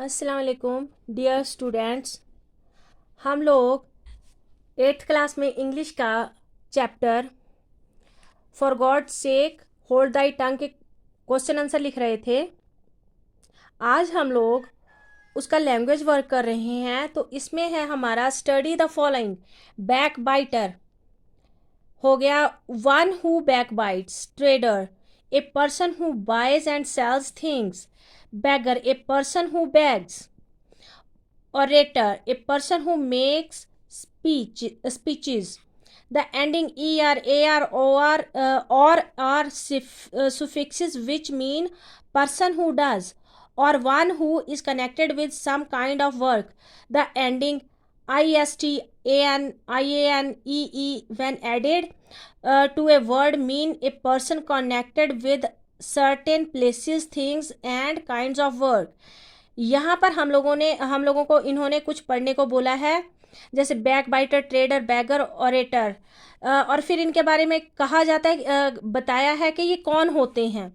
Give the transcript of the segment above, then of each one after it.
अस्सलाम वालेकुम dear students. हम लोग 8th क्लास में इंग्लिश का chapter for God sake hold thy tongue के क्वेश्चन आंसर लिख रहे थे। आज हम लोग उसका लैंग्वेज वर्क कर रहे हैं। तो इसमें है हमारा study the following. Backbiter हो गया, one who backbites, trader a person who buys and sells things, beggar a person who begs, orator a person who makes speeches. The ending er, ar, or are suffixes which mean person who does or one who is connected with some kind of work. The ending ist, an, ian, ee when added to a word mean a person connected with certain places, things and kinds of work. यहाँ पर हम लोगों को इन्होंने कुछ पढ़ने को बोला है, जैसे backbiter, trader, beggar, orator, और फिर इनके बारे में कहा जाता है, बताया है कि ये कौन होते हैं।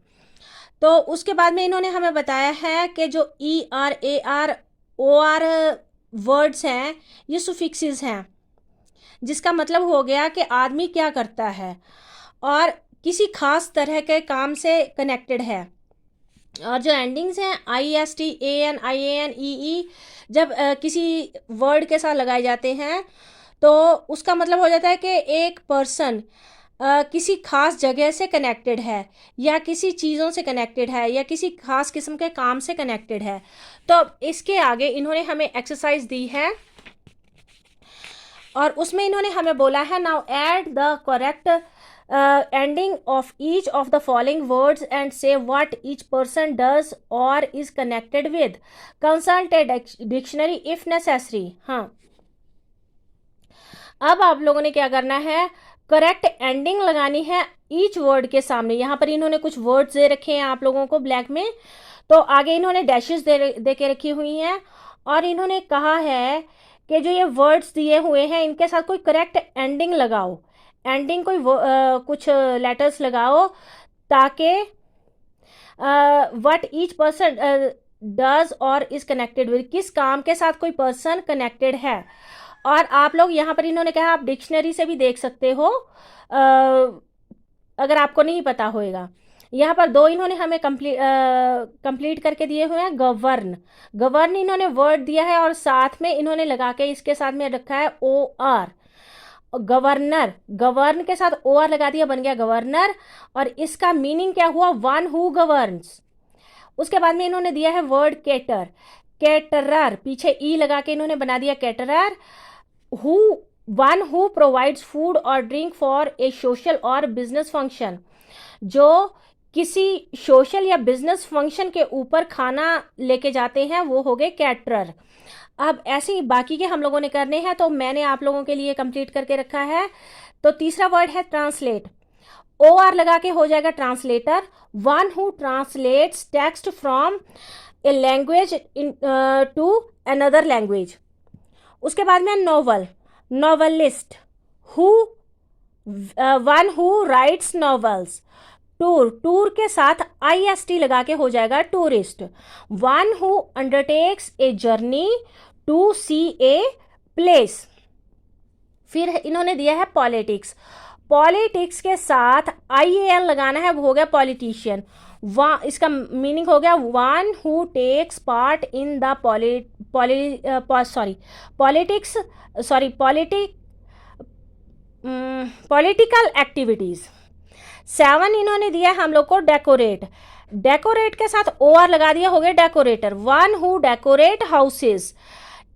तो उसके बाद में इन्होंने हमें बताया है कि जो E R, A R, O R words हैं ये सुफिक्सेस हैं, जिसका मतलब हो गया कि आदमी क्या करता है और किसी खास तरह के काम से कनेक्टेड है। और जो एंडिंग्स हैं I S T, A N, I A N, E E, जब किसी वर्ड के साथ लगाए जाते हैं तो उसका मतलब हो जाता है कि एक पर्सन किसी खास जगह से कनेक्टेड है या किसी चीज़ों से कनेक्टेड है या किसी खास किस्म के काम से कनेक्टेड है। तो इसके आगे इन्होंने हमें एक्सरसाइज दी है और उसमें इन्होंने हमें बोला है, now add the correct ending of each of the following words and say what each person does or is connected with. Consult a dictionary if necessary. हाँ, अब आप लोगों ने क्या करना है, करेक्ट एंडिंग लगानी है ईच वर्ड के सामने। यहाँ पर इन्होंने कुछ वर्ड्स दे रखे हैं आप लोगों को ब्लैक में, तो आगे इन्होंने डैशेस दे के रखी हुई हैं और इन्होंने कहा है कि जो ये वर्ड्स दिए हुए हैं इनके साथ कोई करेक्ट एंडिंग लगाओ। एंडिंग कोई कुछ लेटर्स लगाओ ताकि व्हाट ईच पर्सन डज और इज कनेक्टेड विद, किस काम के साथ कोई पर्सन कनेक्टेड है। और आप लोग यहाँ पर इन्होंने कहा आप डिक्शनरी से भी देख सकते हो अगर आपको नहीं पता होएगा। यहाँ पर दो इन्होंने हमें कंप्लीट करके दिए हुए हैं। गवर्न इन्होंने वर्ड दिया है और साथ में इन्होंने लगा के इसके साथ में रखा है ओ आर। गवर्नर, गवर्न के साथ ओ आर लगा दिया, बन गया गवर्नर, और इसका मीनिंग क्या हुआ, वन हु गवर्न्स। उसके बाद में इन्होंने दिया है वर्ड केटर, केटरर, पीछे ई लगा के इन्होंने बना दिया caterer. Who, one who provides food और ड्रिंक फॉर ए सोशल और बिजनेस फंक्शन, जो किसी सोशल या बिजनेस फंक्शन के ऊपर खाना लेके जाते हैं वो हो गए कैटरर। अब ऐसे ही बाकी के हम लोगों ने करने हैं, तो मैंने आप लोगों के लिए कंप्लीट करके रखा है। तो तीसरा वर्ड है ट्रांसलेट, ओ आर लगा के हो जाएगा translator, one who translates text from a language to another language. उसके बाद में novel, novelist, who, one who writes novels. Tour, tour के साथ आई एस टी लगा के हो जाएगा tourist, one who undertakes a journey to see a place. फिर इन्होंने दिया है पॉलिटिक्स, पॉलिटिक्स के साथ आई ए एन लगाना है, वो हो गया पॉलिटिशियन। इसका मीनिंग हो गया one who takes part in the political activities. 7 इन्होंने दिया हम लोग को डेकोरेट, डेकोरेट के साथ ओ आर लगा दिया, हो गया decorator, one who decorate houses.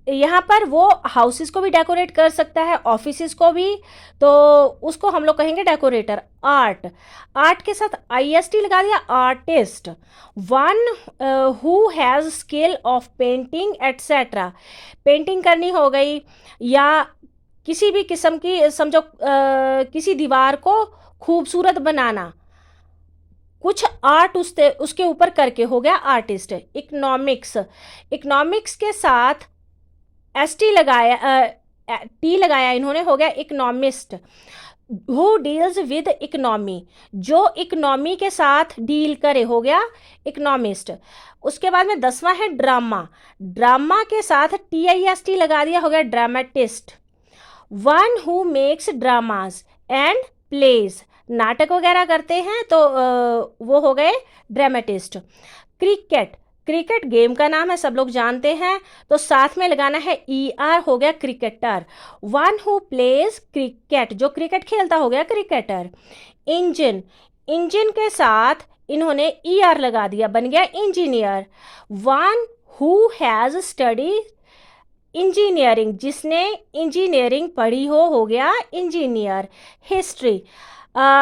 यहाँ पर वो हाउसेस को भी डेकोरेट कर सकता है, ऑफिसेस को भी, तो उसको हम लोग कहेंगे डेकोरेटर। आर्ट, आर्ट के साथ आई एस टी लगा दिया, artist, one who has skill of painting etcetera, painting करनी हो गई या किसी भी किस्म की, समझो किसी दीवार को खूबसूरत बनाना, कुछ आर्ट उसके ऊपर करके, हो गया आर्टिस्ट। इकोनॉमिक्स, इकोनॉमिक्स के साथ एस टी लगाया, टी लगाया इन्होंने, हो गया economist. Who deals with economy, जो इकोनॉमी के साथ डील करे, हो गया इकोनॉमिस्ट। उसके बाद में 10वां है ड्रामा, ड्रामा के साथ TIST लगा दिया, हो गया dramatist. One who makes dramas and plays, नाटक वगैरह करते हैं तो वो हो गए ड्रामेटिस्ट। क्रिकेट, क्रिकेट गेम का नाम है, सब लोग जानते हैं, तो साथ में लगाना है ER, हो गया cricketer. One who plays cricket, जो क्रिकेट खेलता, हो गया क्रिकेटर। इंजन, इंजन के साथ इन्होंने ER लगा दिया, बन गया engineer. One who has study engineering, जिसने इंजीनियरिंग पढ़ी हो गया इंजीनियर। हिस्ट्री,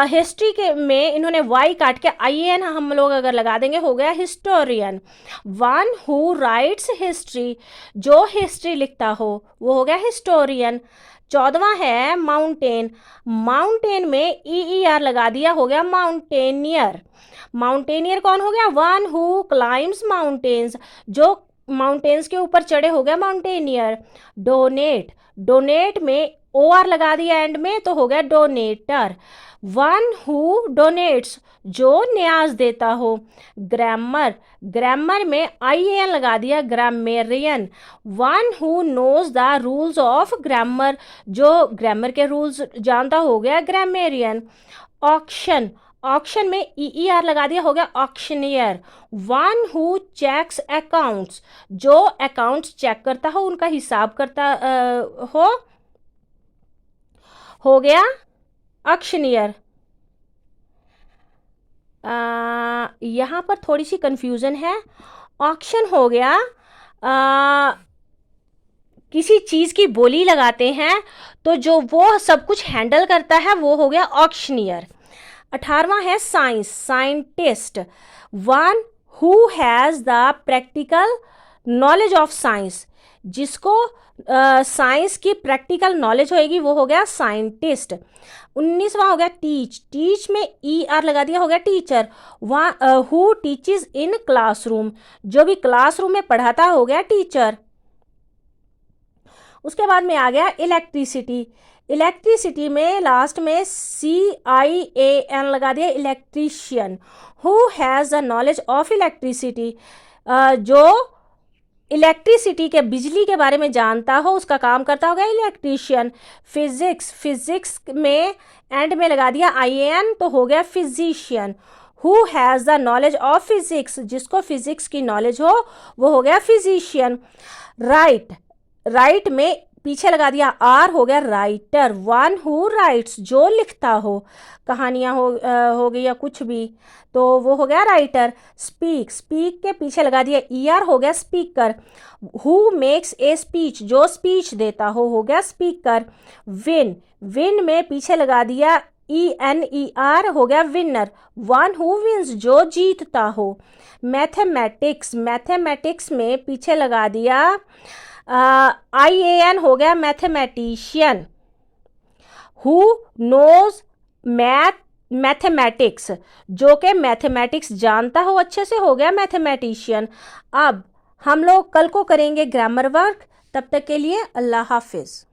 हिस्ट्री के में इन्होंने Y काट के IAN हम लोग अगर लगा देंगे, हो गया historian. One who rights history, जो हिस्ट्री लिखता हो वो हो गया हिस्टोरियन। 14वां है माउंटेन, माउंटेन में ER लगा दिया, हो गया माउंटेनियर। माउंटेनियर कौन हो गया? वन हु क्लाइम्स माउंटेन्स, जो माउंटेन्स के ऊपर चढ़े, हो गया माउंटेनियर। डोनेट, डोनेट में OR लगा दिया एंड में, तो हो गया डोनेटर। वन हु डोनेट्स, जो न्याज देता हो। ग्रामर, ग्रामर में IAN लगा दिया, grammarian. One who knows the rules of grammar, जो ग्रामर के रूल्स जानता, हो गया ग्रामेरियन। ऑक्शन, ऑक्शन में ER लगा दिया, हो गया auctioneer. One who checks accounts, जो अकाउंट्स चेक करता हो, उनका हिसाब करता हो गया ऑक्शनियर। यहाँ पर थोड़ी सी कंफ्यूजन है। ऑक्शन हो गया किसी चीज़ की बोली लगाते हैं, तो जो वो सब कुछ हैंडल करता है, वो हो गया ऑक्शनियर। 18वां है science, scientist. One who has the practical knowledge of science, जिसको साइंस की प्रैक्टिकल नॉलेज होएगी, वो हो गया साइंटिस्ट। 19वां हो गया टीच, टीच में ER लगा दिया, हो गया teacher. Who teaches in classroom, जो भी क्लासरूम में पढ़ाता, हो गया टीचर। उसके बाद में आ गया इलेक्ट्रिसिटी, इलेक्ट्रिसिटी में लास्ट में CIAN लगा दिया, electrician. Who has the knowledge of electricity, जो इलेक्ट्रिसिटी के बिजली के बारे में जानता हो, उसका काम करता होगा इलेक्ट्रीशियन। फिजिक्स, फिजिक्स में एंड में लगा दिया IAN, तो हो गया physician. Who has the knowledge of physics, जिसको फिजिक्स की नॉलेज हो, वो हो गया फिजिशियन। राइट, राइट में पीछे लगा दिया R, हो गया राइटर। वन हु राइट्स, जो लिखता हो, कहानियाँ हो गई या कुछ भी, तो वो हो गया राइटर। स्पीक, स्पीक के पीछे लगा दिया ER, हो गया speaker. Who makes a speech, जो स्पीच देता हो गया स्पीकर। विन, विन में पीछे लगा दिया ENER, हो गया विनर। वन हु विन्स, जो जीतता हो। मैथमेटिक्स, मैथमेटिक्स में पीछे लगा दिया IAN, हो गया मैथमेटिशियन। हु नोज मैथमेटिक्स, जो के मैथमेटिक्स जानता हो अच्छे से, हो गया मैथमेटिशियन। अब हम लोग कल को करेंगे ग्रामर वर्क, तब तक के लिए अल्लाह हाफिज़।